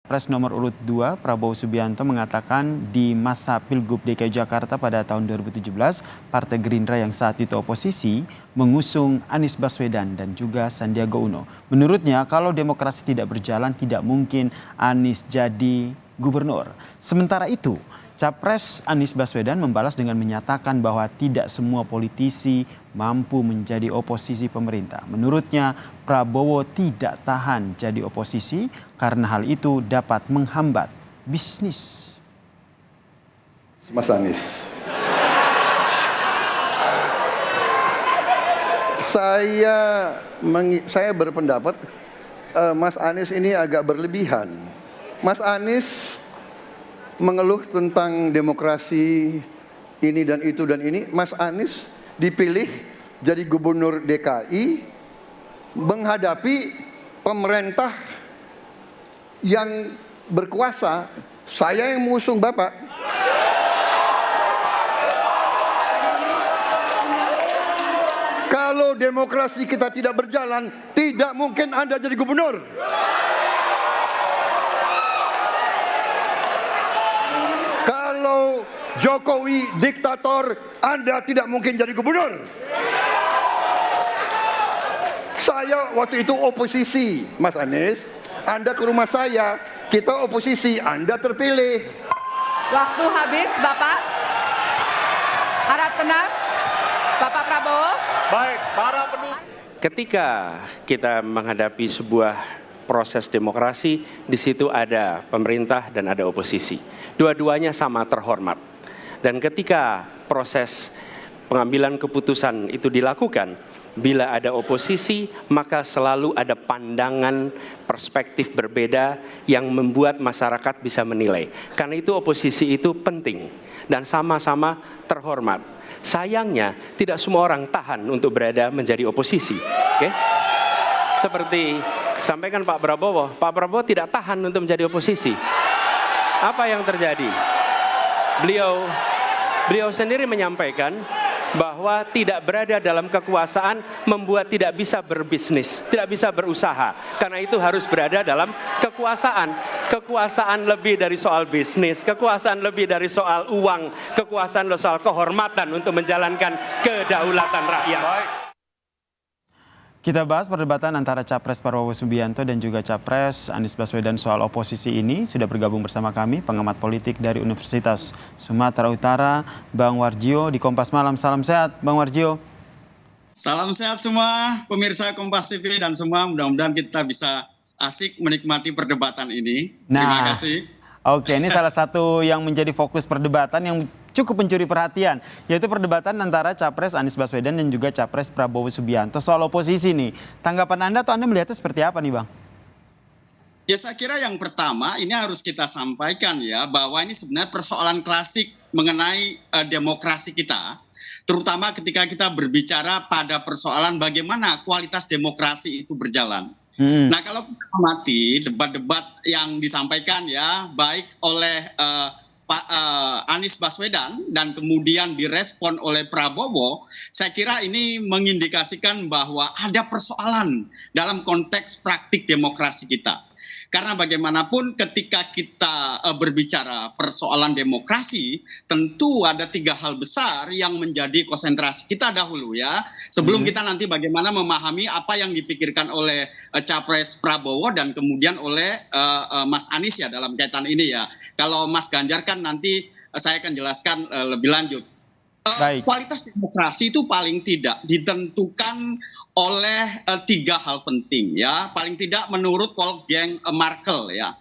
Pres nomor urut 2 Prabowo Subianto mengatakan di masa Pilgub DKI Jakarta pada tahun 2017, Partai Gerindra yang saat itu oposisi mengusung Anies Baswedan dan juga Sandiaga Uno. Menurutnya kalau demokrasi tidak berjalan tidak mungkin Anies jadi gubernur. Sementara itu, Capres Anies Baswedan membalas dengan menyatakan bahwa tidak semua politisi mampu menjadi oposisi pemerintah. Menurutnya, Prabowo tidak tahan jadi oposisi karena hal itu dapat menghambat bisnis. Mas Anies, saya berpendapat Mas Anies ini agak berlebihan. Mas Anies mengeluh tentang demokrasi ini dan itu dan ini. Mas Anies dipilih jadi gubernur DKI menghadapi pemerintah yang berkuasa. Saya yang mengusung Bapak. Kalau demokrasi kita tidak berjalan, tidak mungkin Anda jadi gubernur. Kalau Jokowi diktator, Anda tidak mungkin jadi gubernur. Saya waktu itu oposisi, Mas Anies. Anda ke rumah saya, kita oposisi, Anda terpilih. Waktu habis, Bapak. Harap tenang, Bapak Prabowo. Baik, para pendukung. Ketika kita menghadapi sebuah proses demokrasi, di situ ada pemerintah dan ada oposisi. Dua-duanya sama terhormat. Dan ketika proses pengambilan keputusan itu dilakukan, bila ada oposisi, maka selalu ada pandangan perspektif berbeda yang membuat masyarakat bisa menilai. Karena itu oposisi itu penting dan sama-sama terhormat. Sayangnya tidak semua orang tahan untuk berada menjadi oposisi. Oke? Seperti sampaikan Pak Prabowo tidak tahan untuk menjadi oposisi. Apa yang terjadi? Beliau sendiri menyampaikan bahwa tidak berada dalam kekuasaan membuat tidak bisa berbisnis, tidak bisa berusaha. Karena itu harus berada dalam kekuasaan. Kekuasaan lebih dari soal bisnis, kekuasaan lebih dari soal uang, kekuasaan soal kehormatan untuk menjalankan kedaulatan rakyat. Kita bahas perdebatan antara Capres Prabowo Subianto dan juga Capres Anies Baswedan soal oposisi ini. Sudah bergabung bersama kami pengamat politik dari Universitas Sumatera Utara, Bang Warjio di Kompas Malam. Salam sehat, Bang Warjio. Salam sehat semua, pemirsa Kompas TV dan semua. Mudah-mudahan kita bisa asik menikmati perdebatan ini. Terima kasih. Oke, ini salah satu yang menjadi fokus perdebatan yang cukup mencuri perhatian, yaitu perdebatan antara Capres Anies Baswedan dan juga Capres Prabowo Subianto soal oposisi nih. Tanggapan Anda atau Anda melihatnya seperti apa nih, Bang? Ya, saya kira yang pertama ini harus kita sampaikan ya, bahwa ini sebenarnya persoalan klasik mengenai demokrasi kita, terutama ketika kita berbicara pada persoalan bagaimana kualitas demokrasi itu berjalan. Nah, kalau kita amati debat-debat yang disampaikan ya, baik oleh Pak Anies Baswedan dan kemudian direspon oleh Prabowo, saya kira ini mengindikasikan bahwa ada persoalan dalam konteks praktik demokrasi kita. Karena bagaimanapun ketika kita berbicara persoalan demokrasi, tentu ada 3 hal besar yang menjadi konsentrasi kita dahulu ya. Sebelum kita nanti bagaimana memahami apa yang dipikirkan oleh Capres Prabowo dan kemudian oleh Mas Anies ya dalam kaitan ini ya. Kalau Mas Ganjar kan nanti saya akan jelaskan lebih lanjut. Kualitas demokrasi itu paling tidak ditentukan oleh 3 hal penting ya, paling tidak menurut Wolfgang Merkel ya.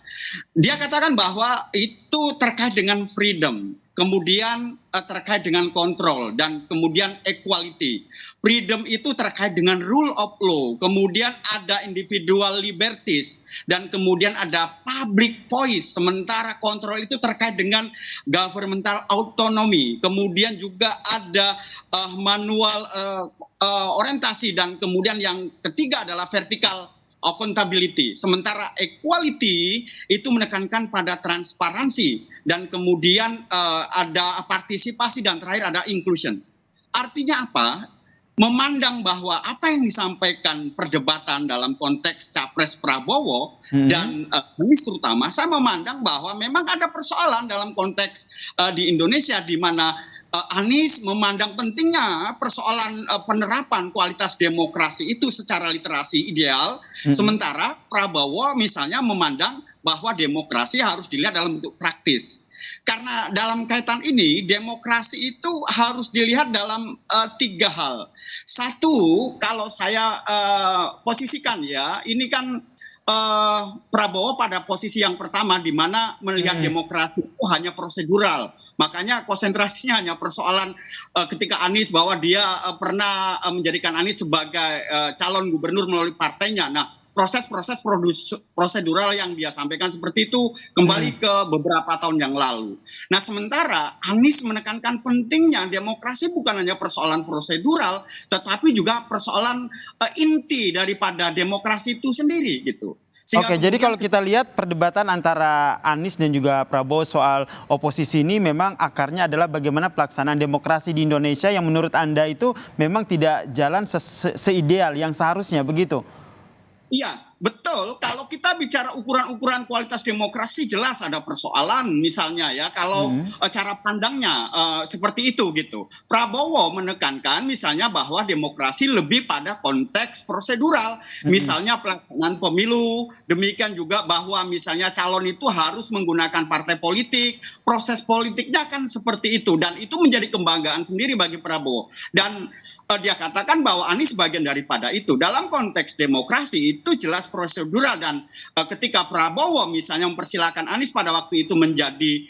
Dia katakan bahwa itu terkait dengan freedom, kemudian terkait dengan kontrol, dan kemudian equality. Freedom itu terkait dengan rule of law, kemudian ada individual liberties, dan kemudian ada public voice. Sementara kontrol itu terkait dengan governmental autonomy, kemudian juga ada manual orientasi, dan kemudian yang ketiga adalah vertical accountability. Sementara equality itu menekankan pada transparansi, dan kemudian ada partisipasi, dan terakhir ada inclusion. Artinya apa? memandang bahwa apa yang disampaikan perdebatan dalam konteks Capres Prabowo dan Anies terutama, saya memandang bahwa memang ada persoalan dalam konteks di Indonesia di mana Anies memandang pentingnya persoalan penerapan kualitas demokrasi itu secara literasi ideal, sementara Prabowo misalnya memandang bahwa demokrasi harus dilihat dalam bentuk praktis. Karena dalam kaitan ini demokrasi itu harus dilihat dalam 3 hal. Satu, kalau saya posisikan ya, ini kan Prabowo pada posisi yang pertama di mana melihat demokrasi itu hanya prosedural. Makanya konsentrasinya hanya persoalan ketika Anies bahwa dia pernah menjadikan Anies sebagai calon gubernur melalui partainya. Nah, proses-proses prosedural yang dia sampaikan seperti itu kembali ke beberapa tahun yang lalu. Nah, sementara Anies menekankan pentingnya demokrasi bukan hanya persoalan prosedural, tetapi juga persoalan inti daripada demokrasi itu sendiri gitu. Oke, jadi kalau kita lihat perdebatan antara Anies dan juga Prabowo soal oposisi ini memang akarnya adalah bagaimana pelaksanaan demokrasi di Indonesia yang menurut Anda itu memang tidak jalan seideal yang seharusnya, begitu? Iya, betul. Kalau kita bicara ukuran-ukuran kualitas demokrasi jelas ada persoalan misalnya ya kalau cara pandangnya seperti itu gitu. Prabowo menekankan misalnya bahwa demokrasi lebih pada konteks prosedural. Misalnya pelaksanaan pemilu, demikian juga bahwa misalnya calon itu harus menggunakan partai politik, proses politiknya kan seperti itu dan itu menjadi kebanggaan sendiri bagi Prabowo. Dan dia katakan bahwa Anies bagian daripada itu. Dalam konteks demokrasi itu jelas prosedural dan ketika Prabowo misalnya mempersilahkan Anies pada waktu itu menjadi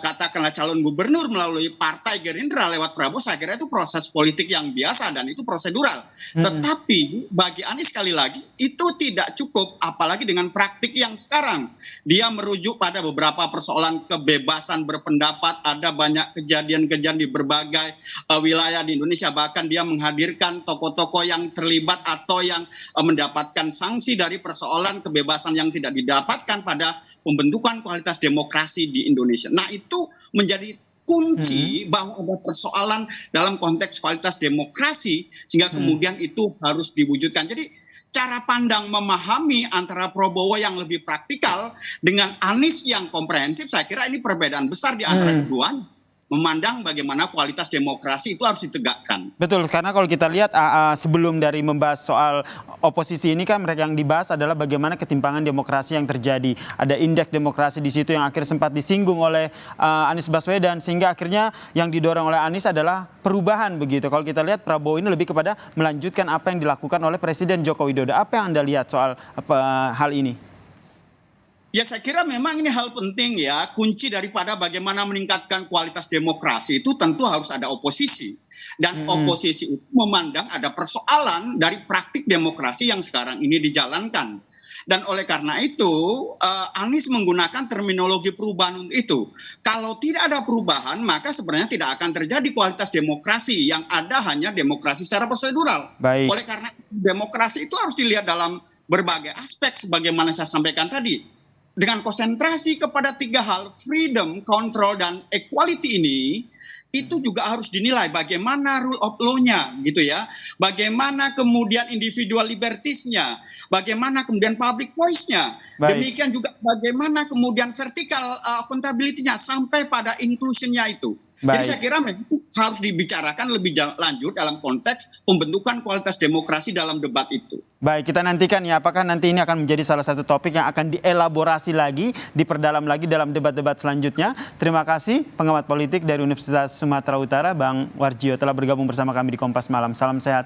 katakanlah calon gubernur melalui partai Gerindra lewat Prabowo, saya kira itu proses politik yang biasa dan itu prosedural. Tetapi bagi Anies sekali lagi itu tidak cukup apalagi dengan praktik yang sekarang. Dia merujuk pada beberapa persoalan kebebasan berpendapat, ada banyak kejadian-kejadian di berbagai wilayah di Indonesia, bahkan dia menghadirkan tokoh-tokoh yang terlibat atau yang mendapatkan sanksi dari persoalan kebebasan yang tidak didapatkan pada pembentukan kualitas demokrasi di Indonesia. Nah, itu menjadi kunci bahwa ada persoalan dalam konteks kualitas demokrasi sehingga kemudian itu harus diwujudkan. Jadi cara pandang memahami antara Prabowo yang lebih praktikal dengan Anies yang komprehensif, saya kira ini perbedaan besar di antara keduanya. Memandang bagaimana kualitas demokrasi itu harus ditegakkan. Betul, karena kalau kita lihat sebelum dari membahas soal oposisi ini kan mereka yang dibahas adalah bagaimana ketimpangan demokrasi yang terjadi. Ada indeks demokrasi di situ yang akhirnya sempat disinggung oleh Anies Baswedan sehingga akhirnya yang didorong oleh Anies adalah perubahan begitu. Kalau kita lihat Prabowo ini lebih kepada melanjutkan apa yang dilakukan oleh Presiden Joko Widodo. Apa yang Anda lihat soal hal ini? Ya, saya kira memang ini hal penting ya. Kunci daripada bagaimana meningkatkan kualitas demokrasi itu tentu harus ada oposisi. Dan oposisi itu memandang ada persoalan dari praktik demokrasi yang sekarang ini dijalankan. Dan oleh karena itu, Anies menggunakan terminologi perubahan itu. Kalau tidak ada perubahan, maka sebenarnya tidak akan terjadi kualitas demokrasi. Yang ada hanya demokrasi secara prosedural. Baik. Oleh karena demokrasi itu harus dilihat dalam berbagai aspek sebagaimana saya sampaikan tadi. Dengan konsentrasi kepada 3 hal, freedom, control, dan equality ini, itu juga harus dinilai bagaimana rule of law-nya gitu ya. Bagaimana kemudian individual liberties-nya, bagaimana kemudian public voice-nya. Demikian juga bagaimana kemudian vertical accountability-nya sampai pada inclusion-nya itu. Jadi saya kira memang harus dibicarakan lebih lanjut dalam konteks pembentukan kualitas demokrasi dalam debat itu. Baik, kita nantikan ya apakah nanti ini akan menjadi salah satu topik yang akan dielaborasi lagi, diperdalam lagi dalam debat-debat selanjutnya. Terima kasih pengamat politik dari Universitas Sumatera Utara, Bang Warjio telah bergabung bersama kami di Kompas Malam. Salam sehat.